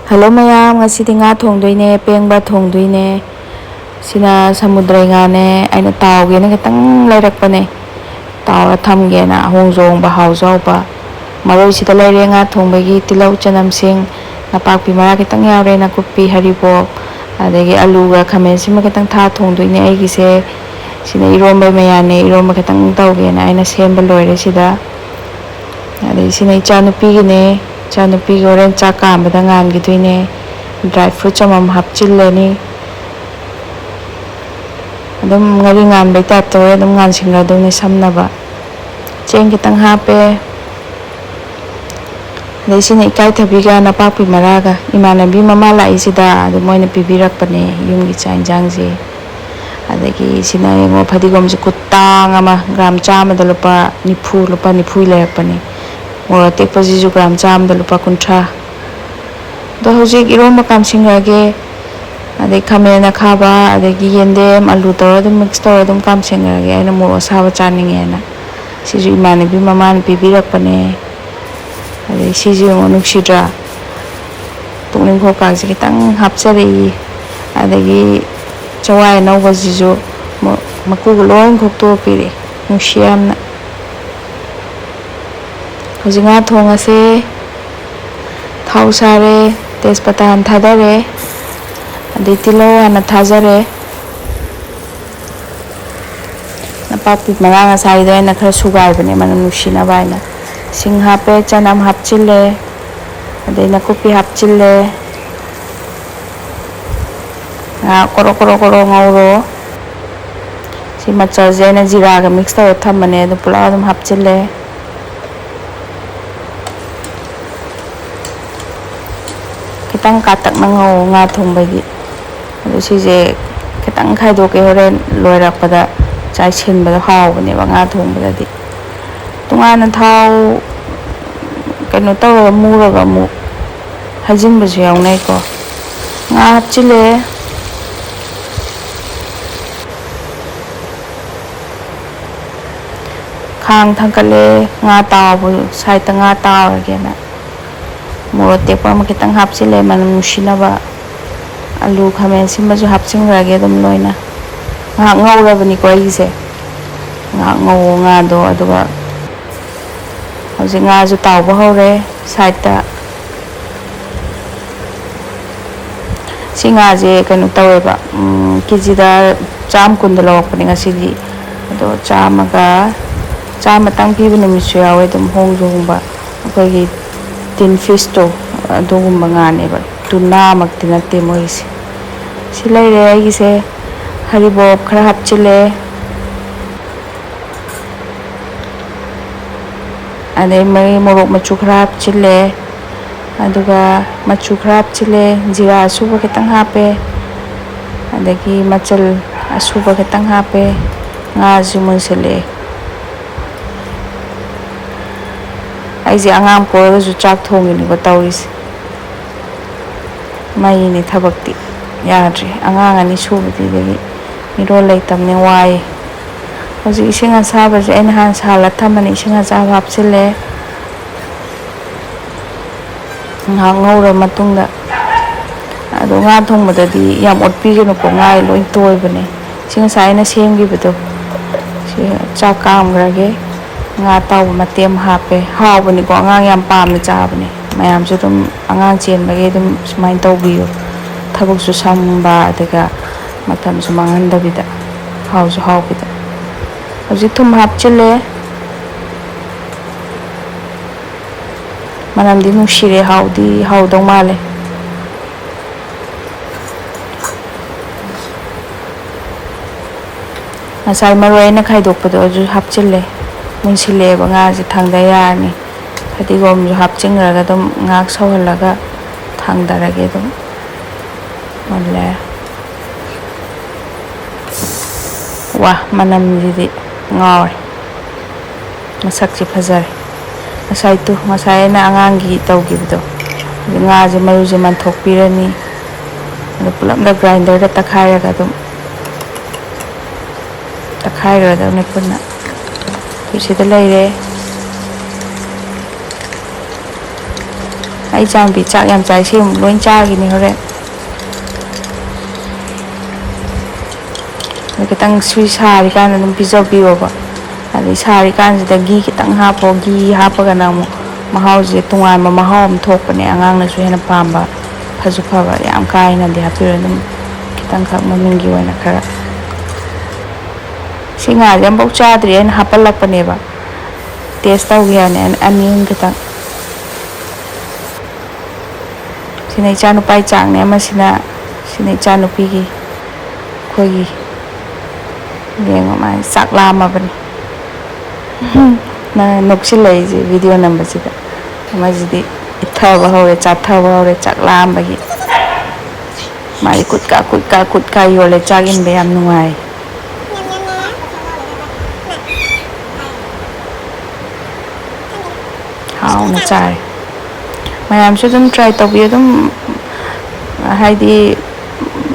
Hello mayam, ngasi nga thongdoine pengba thongdoine sina samudra ngane aina tawge na kitang lairakpane tawa thamge na hongjong ba haujauba maroi sida laire nga thongbagi tilau chanam sing napakpi mara kitang yaure na kupi haribok adagi alu ga khamen sima kitang tha thongdoine ai gise sina eronba mayane eronba kitang tawge na aina semba loire sida adagi sina ichanupi gine chanupi goren chaka ambada ngan gidoine dry fruit chamam hapchillani adum ngari ngan bai ta to adum ngan singa done samnaba cheng kitang hape dei sina ikai thabiga na papi maraga imanabi mama lai sida adu moina pibirak pane yumgi chainjang je adagi sina ngo phadigom je kutang ama gram chama da lupa nifu lerak pane Mora tekpa jisu gram jam da lupa kuntra do hojik eronba kam singrage adai khamena khaba adagi yendem alu tor adum mix tor adum kam singrage aina moro sawa chaninge na siju imanabi maman pibirak pane adai siju nuksidra tungning kho kang se kitang hapchari adagi chawai nauba jisu maku loin khokto pire nusiam na Hojinga thongase thau sare tejpata han thadare adi tilo ana thajare napapi maranga sai do na khara sugai bane manam nusina baina sing hape chanam hapchille adi na kopi hapchille koro ngauro si machal je na jira ga mix ta thamane do pula dum hapchille kitang katak nango nga thongbagi adu sije kitang khaido ke horen loirak pada chai chen bada haw bane ba nga thongbada di tungana thau kano taw muraga mu hajin basu yaw nai ko nga hapchile khang thangkale nga taw bu sai ta nga taw agena Moro tekpa ma kitang hapchile manam nusinaba alu khamen simba ju hapchingrage dum loina nga ngaura bani ko ise nga ngaw nga do aduga hoji nga ju tawba hore side ta singa je kanu taweba kejida cham kundalo pani ngasigi ado chamaga chamatang pibani misu yawe dum hongjongba akogi tin fish to adugum bangane ba tuna maktinate moise silai re ai se haribob khara hapchile ane mai morok machu khara hapchile aduga machu khara hapchile jira suba kitang hape adagi machal asuba kitang hape nga jumun sele aise angam ko ju chak thongi ni batawis mai ni thabakti yadri angang ani subati degi miro lai tamne wai hoji isinga saba je en han sala thamani isinga sa hapchile nga ngora matungda ado nga thongmada di yam otpi geno ko ngai loi toy bane singa sai na semgi bedo si chakam grage nga taw matem hape haw bani ko angang yam pam na cha bani mayam su dum angang chen bage dum sumain taw biyo thabuk su samba daga matam su mangan da bida haw su haw bida hoji thum hapchile manam di nushire haw dong male masal maroi na khaidok pado ju hapchile munsile ba nga ji thangda yarni phatigom ju hapchingraga dum ngak sawhalaga thangdarage dum malle wah manam di ngaw masak ji phajare masai na anganggi tawgi bdo nga ji maru ji man thokpirani pulam da grinder da takhairaga dum takhairaga dum ne punna sida laire ꯑꯩ ꯏꯆꯥꯅꯨꯄꯤ ꯆꯥꯛ ꯌꯥꯝ ꯆꯥꯏ ꯁꯤ ꯑꯃꯨꯛ ꯂꯣꯏ ꯆꯥꯈꯤꯅꯤ ꯍꯣꯔꯦꯟ khitang sui sari kan adum pijobiyoba adi sari kansida gi khitang hapo gi hapaga na mu mahause tungai ma mahau am thokpane angang na su hena pamba phasu phaba yam kaina di hapiro dum khitang khak mamingi oina khara singa jam bok chadri en hapalakpane ba taste tau yani anin khitang sinai chanu pai chang ne ma sinai chanu pi gi khoi Yang mai sak lama bani na noksil lai ji video number sida ma ji itha ba hore chatha ba hore chak lam bagi mai kut ka yo le chagin be am nuai hao na chai mayam su dum try to bi dum haidi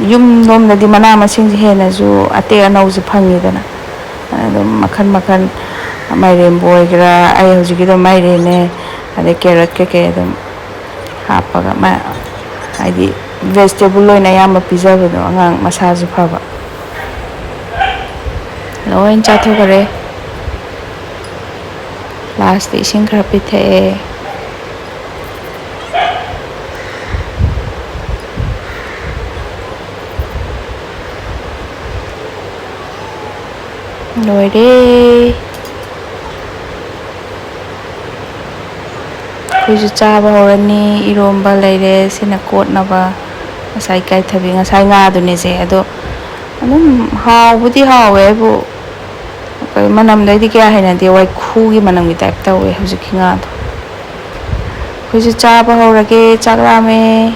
yum nom na di mana masing hena ju ate anau ju phangi dana adum makhan mairem boy gra ai hoji gi do maire ne ade carrot ke dum hapaga ma haidi vegetable loina yam pizza do angang masa ju phaba loin cha tho kare last ising khra pi the Noire kuju chaba horani eronba leire sina kotnaba asai kai thabi ngasai nga dune je ado adum hawbudi hawe bu kai manam dai di kya hena de wai khu gi manam gi type tawe hoji kinga do kuju chaba horage chagrame